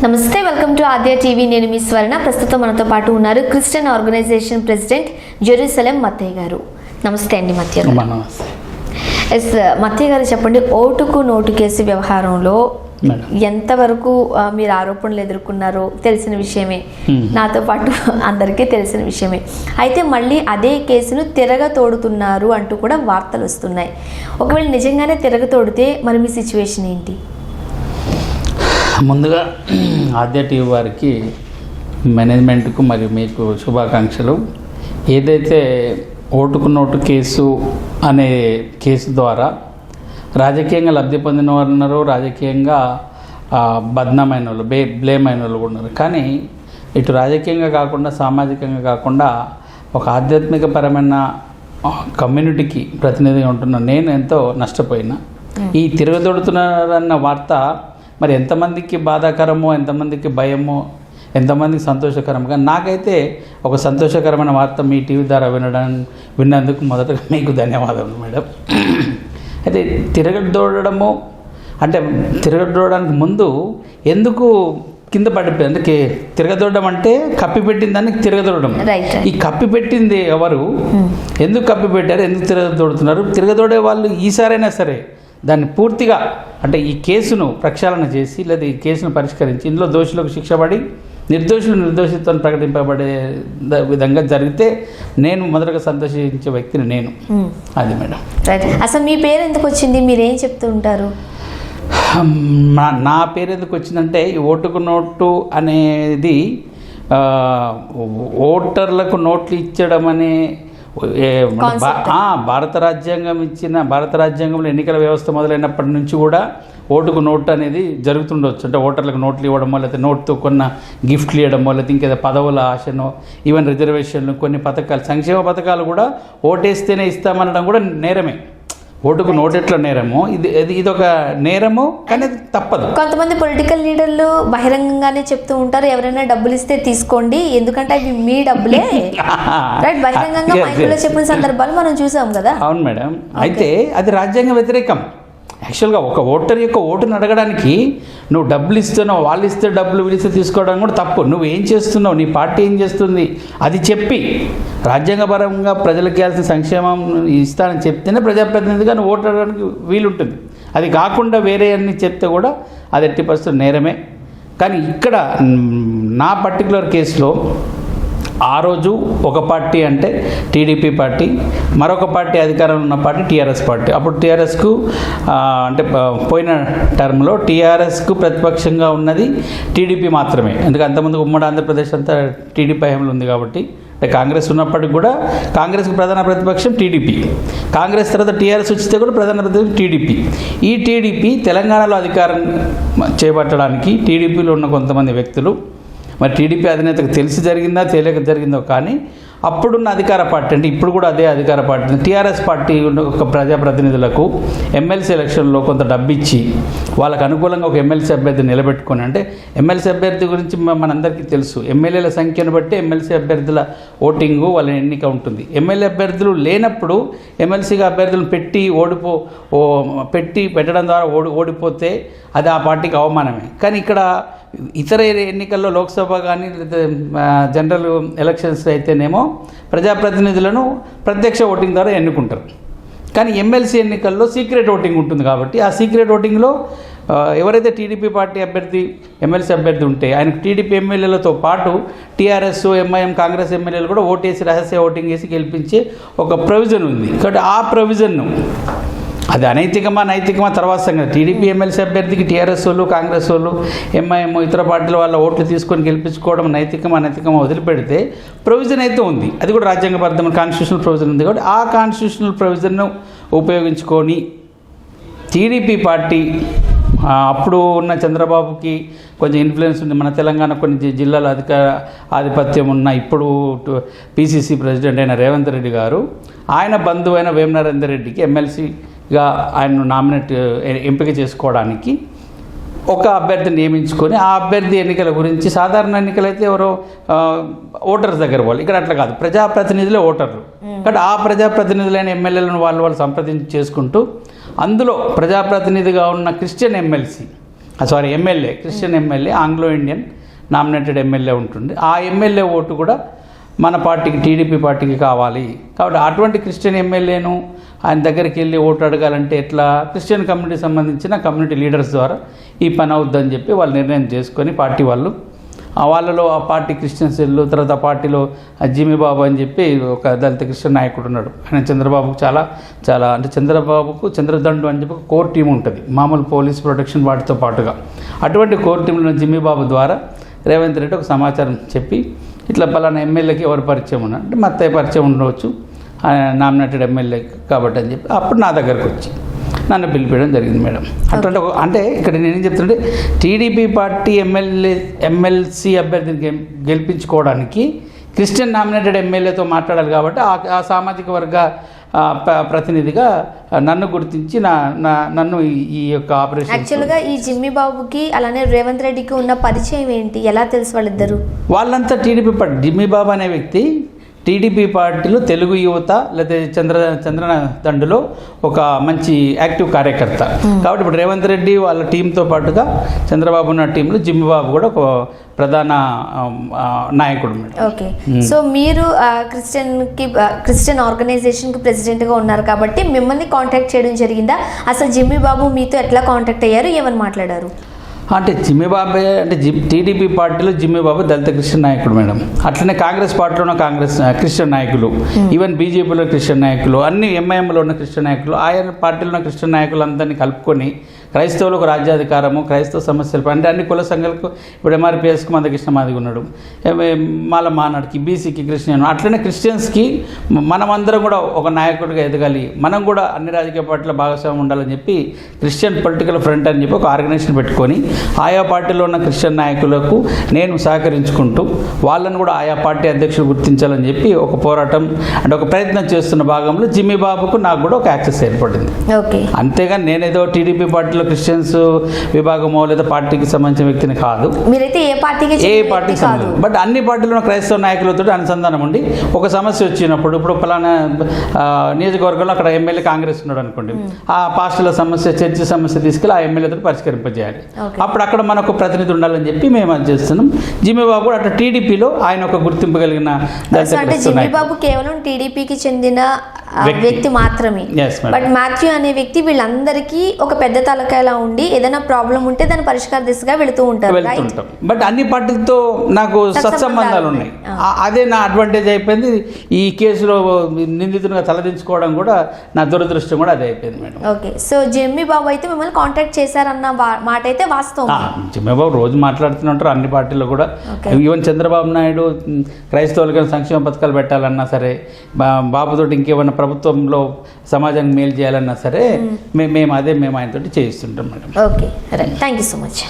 నమస్తే, welcome to Aadya TV. నేను మీ స్వర్ణ. ప్రస్తుతం మనతో పాటు ఉన్నారు Christian organisation president Jerusalem Mattayya గారు. నమస్తే అండి మత్తయ్య గారు. ఎస్ మత్తయ్య గారు, చెప్పండి, ఓటుకు నోటు కేసు వ్యవహారంలో ఎంతవరకు మీరు ఆరోపణలు ఎదుర్కొన్నారో తెలిసిన విషయమే, నాతో పాటు అందరికీ తెలిసిన విషయమే. అయితే మళ్ళీ అదే కేసును తిరగతోడుతున్నారు అంటూ కూడా వార్తలు వస్తున్నాయి. ఒకవేళ నిజంగానే తిరగతోడితే మరి మీ సిచ్యువేషన్ ఏంటి? ముందుగా ఆద్య టీవీ వారికి, మేనేజ్మెంట్కు మరియు మీకు శుభాకాంక్షలు. ఏదైతే ఓటుకు నోటు కేసు అనే కేసు ద్వారా రాజకీయంగా లబ్ధి పొందిన వారు ఉన్నారు, రాజకీయంగా బద్నామైన వాళ్ళు, బ్లేమ్ అయిన వాళ్ళు కూడా ఉన్నారు. కానీ ఇటు రాజకీయంగా కాకుండా, సామాజికంగా కాకుండా ఒక ఆధ్యాత్మికపరమైన కమ్యూనిటీకి ప్రతినిధిగా ఉంటున్న నేను ఎంతో నష్టపోయినా. ఈ తిరగదొడుతున్నారన్న వార్త మరి ఎంతమందికి బాధాకరమో, ఎంతమందికి భయమో, ఎంతమందికి సంతోషకరంగా, నాకైతే ఒక సంతోషకరమైన వార్త మీ టీవీ ద్వారా విన్నందుకు మొదటగా మీకు ధన్యవాదాలు మేడం. అయితే తిరగదోడము అంటే తిరగదోడడానికి ముందు ఎందుకు కింద పడిపోయింది, అందుకే తిరగదోడడం అంటే కప్పిపెట్టింది దాన్ని తిరగదోడడం. ఈ కప్పిపెట్టింది ఎవరు, ఎందుకు కప్పిపెట్టారు, ఎందుకు తిరగదోడుతున్నారు? తిరగదోడే వాళ్ళు ఈసారైనా సరే దాన్ని పూర్తిగా అంటే ఈ కేసును ప్రక్షాళన చేసి, లేదా ఈ కేసును పరిష్కరించి ఇందులో దోషులకు శిక్ష పడి నిర్దోషులు నిర్దోషిత్వం ప్రకటింపబడే విధంగా జరిగితే నేను మొదటగా సంతోషించే వ్యక్తిని నేను. అది మేడం. అసలు మీ పేరు ఎందుకు వచ్చింది, మీరేం చెప్తూ ఉంటారు? నా పేరు ఎందుకు వచ్చిందంటే, ఈ ఓటుకు నోటు అనేది ఓటర్లకు నోట్లు ఇచ్చడం అనే భారత రాజ్యాంగంలో ఎన్నికల వ్యవస్థ మొదలైనప్పటి నుంచి కూడా ఓటుకు నోటు అనేది జరుగుతుండవచ్చు. అంటే ఓటర్లకు నోట్లు ఇవ్వడమో, లేకపోతే నోటుతో కొన్న గిఫ్ట్లు ఇవ్వడమో, లేకపోతే ఇంకేదో పదవుల ఆశనో, ఈవెన్ రిజర్వేషన్లు, కొన్ని పథకాలు, సంక్షేమ పథకాలు కూడా ఓటేస్తేనే ఇస్తామనడం కూడా నేరమే. ఓటుకు నోటు ఎట్లా నేరమో ఇదొక నేరము, కానీ అది తప్పదు. కొంతమంది పొలిటికల్ లీడర్లు బహిరంగంగానే చెప్తూ ఉంటారు, ఎవరైనా డబ్బులు ఇస్తే తీసుకోండి, ఎందుకంటే అవి మీ డబ్బులే. రైట్, బహిరంగంగా మైకులో చెప్పిన సందర్భాలు మనం చూసాం కదా. అవును మేడం. అయితే అది రాజ్యాంగ వ్యతిరేకం. యాక్చువల్గా ఒక ఓటర్ యొక్క ఓటును అడగడానికి నువ్వు డబ్బులు ఇస్తున్నావు, వాళ్ళు ఇస్తే డబ్బులు వీళ్ళిస్తే తీసుకోవడం కూడా తప్పు. నువ్వు ఏం చేస్తున్నావు, నీ పార్టీ ఏం చేస్తుంది అది చెప్పి రాజ్యాంగపరంగా ప్రజలకు ఇవ్వాల్సిన సంక్షేమం ఇస్తానని చెప్తేనే ప్రజాప్రతినిధిగా నువ్వు ఓటు అడగడానికి వీలుంటుంది. అది కాకుండా వేరే అన్ని చెప్తే కూడా అది ఎట్టి పరిస్థితులు నేరమే. కానీ ఇక్కడ నా పర్టికులర్ కేసులో ఆ రోజు ఒక పార్టీ అంటే టీడీపీ పార్టీ, మరొక పార్టీ అధికారంలో ఉన్న పార్టీ టీఆర్ఎస్ పార్టీ. అప్పుడు టీఆర్ఎస్కు అంటే పోయిన టర్మ్లో టీఆర్ఎస్కు ప్రతిపక్షంగా ఉన్నది టీడీపీ మాత్రమే. ఎందుకంటే అంతకుముందు ఉమ్మడి ఆంధ్రప్రదేశ్ అంతా టీడీపీ హయాంలో ఉంది కాబట్టి. అంటే కాంగ్రెస్ ఉన్నప్పటికి కూడా కాంగ్రెస్కు ప్రధాన ప్రతిపక్షం టీడీపీ. కాంగ్రెస్ తర్వాత టీఆర్ఎస్ వచ్చితే కూడా ప్రధాన ప్రతిపక్షం టీడీపీ. ఈ టీడీపీ తెలంగాణలో అధికారం చేపట్టడానికి టీడీపీలో ఉన్న కొంతమంది వ్యక్తులు, మరి టీడీపీ అధినేతకు తెలిసి జరిగిందా తెలియక జరిగిందో కానీ అప్పుడున్న అధికార పార్టీ, అంటే ఇప్పుడు కూడా అదే అధికార పార్టీ టీఆర్ఎస్ పార్టీ ఒక ప్రజాప్రతినిధులకు ఎమ్మెల్సీ ఎలక్షన్లో కొంత డబ్బు ఇచ్చి వాళ్ళకు అనుకూలంగా ఒక ఎమ్మెల్సీ అభ్యర్థిని నిలబెట్టుకొని, అంటే ఎమ్మెల్సీ అభ్యర్థి గురించి మనందరికీ తెలుసు, ఎమ్మెల్యేల సంఖ్యను బట్టి ఎమ్మెల్సీ అభ్యర్థుల ఓటింగు వాళ్ళ ఎన్నిక ఉంటుంది. ఎమ్మెల్యే అభ్యర్థులు లేనప్పుడు ఎమ్మెల్సీగా అభ్యర్థులను పెట్టడం ద్వారా ఓడిపోతే అది ఆ పార్టీకి అవమానమే. కానీ ఇక్కడ ఇతర ఎన్నికల్లో లోక్సభ కానీ జనరల్ ఎలక్షన్స్ అయితేనేమో ప్రజాప్రతినిధులను ప్రత్యక్ష ఓటింగ్ ద్వారా ఎన్నుకుంటారు. కానీ ఎమ్మెల్సీ ఎన్నికల్లో సీక్రెట్ ఓటింగ్ ఉంటుంది కాబట్టి ఆ సీక్రెట్ ఓటింగ్లో ఎవరైతే టీడీపీ పార్టీ అభ్యర్థి ఎమ్మెల్సీ అభ్యర్థి ఉంటే ఆయనకు టీడీపీ ఎమ్మెల్యేలతో పాటు టీఆర్ఎస్, ఎంఐఎం, కాంగ్రెస్ ఎమ్మెల్యేలు కూడా ఓటేసి రహస్య ఓటింగ్ వేసి గెలిపించే ఒక ప్రొవిజన్ ఉంది. కాబట్టి ఆ ప్రొవిజన్ను, అది అనైతికమా నైతికమా తర్వాత సంగతి. టీడీపీ ఎమ్మెల్సీ అభ్యర్థికి టీఆర్ఎస్ వాళ్ళు, కాంగ్రెస్ వాళ్ళు, ఎంఐఎం, ఇతర పార్టీల వాళ్ళ ఓట్లు తీసుకొని గెలిపించుకోవడం నైతికమా అనైతికమా వదిలిపెడితే ప్రొవిజన్ అయితే ఉంది. అది కూడా రాజ్యాంగబద్ధమైన కాన్స్టిట్యూషనల్ ప్రొవిజన్ ఉంది. కాబట్టి ఆ కాన్స్టిట్యూషనల్ ప్రొవిజన్ను ఉపయోగించుకొని టీడీపీ పార్టీ, అప్పుడు ఉన్న చంద్రబాబుకి కొంచెం ఇన్ఫ్లుయెన్స్ ఉంది, మన తెలంగాణ కొన్ని జిల్లాల ఆధిపత్యం ఉన్న ఇప్పుడు పిసిసి ప్రెసిడెంట్ అయిన రేవంత్ రెడ్డి గారు, ఆయన బంధువు అయిన వేమ నరేందర్ రెడ్డికి ఎమ్మెల్సీగా ఆయన్ను ఎంపిక చేసుకోవడానికి ఒక అభ్యర్థిని నియమించుకొని ఆ అభ్యర్థి ఎన్నికల గురించి, సాధారణ ఎన్నికలైతే ఎవరో ఓటర్స్ దగ్గర వాళ్ళు, ఇక్కడ అట్లా కాదు, ప్రజాప్రతినిధులే ఓటర్లు. కాబట్టి ఆ ప్రజాప్రతినిధులైన ఎమ్మెల్యేలను వాళ్ళు సంప్రదించి చేసుకుంటూ అందులో ప్రజాప్రతినిధిగా ఉన్న Christian MLC sorry MLA, Christian MLA, Anglo Indian nominated MLA ఉంటుంది. ఆ ఎమ్మెల్యే ఓటు కూడా మన పార్టీకి, టీడీపీ పార్టీకి కావాలి. కాబట్టి అటువంటి క్రిస్టియన్ ఎమ్మెల్యేను ఆయన దగ్గరికి వెళ్ళి ఓటు అడగాలంటే ఎట్లా, క్రిస్టియన్ కమ్యూనిటీకి సంబంధించిన కమ్యూనిటీ లీడర్స్ ద్వారా ఈ పని అవుద్దని చెప్పి వాళ్ళు నిర్ణయం చేసుకొని పార్టీ వాళ్ళు, వాళ్ళలో ఆ పార్టీ క్రిస్టియన్ సెల్లు, తర్వాత ఆ పార్టీలో జిమ్మి బాబు అని చెప్పి ఒక దళిత క్రిస్టియన్ నాయకుడు ఉన్నాడు. ఆయన చంద్రబాబుకు చాలా అంటే చంద్రబాబుకు చంద్రదండు అని చెప్పి కోర్ టీం ఉంటుంది, మామూలు పోలీస్ ప్రొటెక్షన్ వాటితో పాటుగా. అటువంటి కోర్ టీంలో జిమ్మి బాబు ద్వారా రేవంత్ రెడ్డి ఒక సమాచారం చెప్పి ఇట్లా పలానా ఎమ్మెల్యేకి ఎవరు పరిచయం ఉన్నారు అంటే మత్తయ్య పరిచయం ఉండవచ్చు, నామినేటెడ్ ఎమ్మెల్యే కాబట్టి అని చెప్పి అప్పుడు నా దగ్గరకు వచ్చి నన్ను పిలిపించడం జరిగింది మేడం. అటువంటి అంటే ఇక్కడ నేనేం చెప్తుంటే టీడీపీ పార్టీ ఎమ్మెల్సీ అభ్యర్థిని గెలిపించుకోవడానికి క్రిస్టియన్ నామినేటెడ్ ఎమ్మెల్యేతో మాట్లాడాలి కాబట్టి ఆ సామాజిక వర్గ ప్రతినిధిగా నన్ను గుర్తించి నన్ను ఈ యొక్క ఆపరేషన్. యాక్చువల్గా ఈ జిమ్మి బాబుకి అలానే రేవంత్ రెడ్డికి ఉన్న పరిచయం ఏంటి, ఎలా తెలుసు వాళ్ళిద్దరు? వాళ్ళంతా టీడీపీ పార్టీ. జిమ్మి బాబు అనే వ్యక్తి టీడీపీ పార్టీలో తెలుగు యువత లేదా చంద్రదండులో ఒక మంచి యాక్టివ్ కార్యకర్త. కాబట్టి ఇప్పుడు రేవంత్ రెడ్డి వాళ్ళ టీంతో పాటుగా చంద్రబాబు ఉన్న టీంలో జిమ్మి బాబు కూడా ఒక ప్రధాన నాయకుడు. ఓకే, సో మీరు క్రిస్టియన్ ఆర్గనైజేషన్కి ప్రెసిడెంట్గా ఉన్నారు కాబట్టి మిమ్మల్ని కాంటాక్ట్ చేయడం జరిగిందా? అసలు జిమ్మి బాబు మీతో ఎట్లా కాంటాక్ట్ అయ్యారు, ఏమని మాట్లాడారు? అంటే జిమ్మి బాబే అంటే టీడీపీ పార్టీలో జిమ్మి బాబు దళిత క్రిస్టియన్ నాయకుడు మేడం. అట్లనే కాంగ్రెస్ పార్టీలో ఉన్న క్రిస్టియన్ నాయకులు, ఈవెన్ బీజేపీలో క్రిస్టియన్ నాయకులు, అన్ని ఎంఐఎంలో ఉన్న క్రిస్టియన్ నాయకులు, ఆయా పార్టీలో ఉన్న క్రిస్టియన్ నాయకులందరినీ కలుపుకొని క్రైస్తవులకు రాజ్యాధికారము, క్రైస్తవ సమస్యలు అంటే అన్ని కుల సంఘాలకు, ఇప్పుడు ఎంఆర్పిఎస్కి మందకృష్ణ మాదిగా ఉన్నాడు, మాల మానాడికి, బీసీకి క్రిస్టియన్, అట్లనే క్రిస్టియన్స్కి మనమందరం కూడా ఒక నాయకుడిగా ఎదగాలి, మనం కూడా అన్ని రాజకీయ పార్టీల భాగస్వామ్యం ఉండాలని చెప్పి క్రిస్టియన్ పొలిటికల్ ఫ్రంట్ అని చెప్పి ఒక ఆర్గనైజేషన్ పెట్టుకొని ఆయా పార్టీలో ఉన్న క్రిస్టియన్ నాయకులకు నేను సహకరించుకుంటూ వాళ్ళని కూడా ఆయా పార్టీ అధ్యక్షులు గుర్తించాలని చెప్పి ఒక పోరాటం అంటే ఒక ప్రయత్నం చేస్తున్న భాగంలో జిమ్మి బాబుకు నాకు కూడా ఒక యాక్సెస్ ఏర్పడింది. అంతేగాని నేనేదో టీడీపీ పార్టీలో క్రిస్టియన్స్ విభాగమో లేదా పార్టీకి సంబంధించిన వ్యక్తిని కాదు. మీరైతే ఏ పార్టీకి సంబంధించి, బట్ అన్ని పార్టీలో క్రైస్తవ నాయకులతో అనుసంధానం ఉండి ఒక సమస్య వచ్చినప్పుడు, ఇప్పుడు పలానా నియోజకవర్గంలో అక్కడ ఎమ్మెల్యే కాంగ్రెస్ ఉన్నాడు అనుకోండి, ఆ పాస్టర్ల సమస్య, చర్చి సమస్య తీసుకెళ్ళి ఆ ఎమ్మెల్యేతో పరిష్కరింపజేయాలి. అప్పుడు అక్కడ మనకు ప్రతినిధి ఉండాలని చెప్పి మేము అది చేస్తున్నాం. జిమ్మి బాబు కూడా అట్లా టీడీపీలో ఆయన ఒక గుర్తింపు కలిగిన. అంటే జిమ్మి బాబు కేవలం టీడీపీకి చెందిన వ్యక్తి మాత్రమే, బట్ మాథ్యూ అనే వ్యక్తి వీళ్ళందరికీ ఒక పెద్ద తలకాయలా ఉండి ఏదైనా ప్రాబ్లం ఉంటే దాని పరిష్కార దిశగా వెళుతూ ఉంటారు. బట్ అన్ని పార్టీలతో నాకు సత్సంబంధాలు ఉన్నాయి, అదే నా అడ్వాంటేజ్ అయిపోయింది. ఈ కేసులో నిందితునిగా తలదించుకోవడం కూడా నా దురదృష్టం కూడా అదే అయిపోయింది మేడం. ఓకే, సో జిమ్మి బాబు అయితే మిమ్మల్ని కాంటాక్ట్ చేశారన్న మాట అయితే వాస్తవం. జిమ్మి బాబు రోజు మాట్లాడుతుంటారు అన్ని పార్టీలో కూడా. ఈవెన్ చంద్రబాబు నాయుడు క్రైస్తవులకి సంక్షేమ పథకాలు పెట్టాలన్నా సరే, బాబుతోటి ఇంకేమన్నా ప్రభుత్వంలో సమాజానికి మేలు చేయాలన్నా సరే మేము ఆయనతో చేయిస్తుంటాం madam. Okay, right, thank you so much.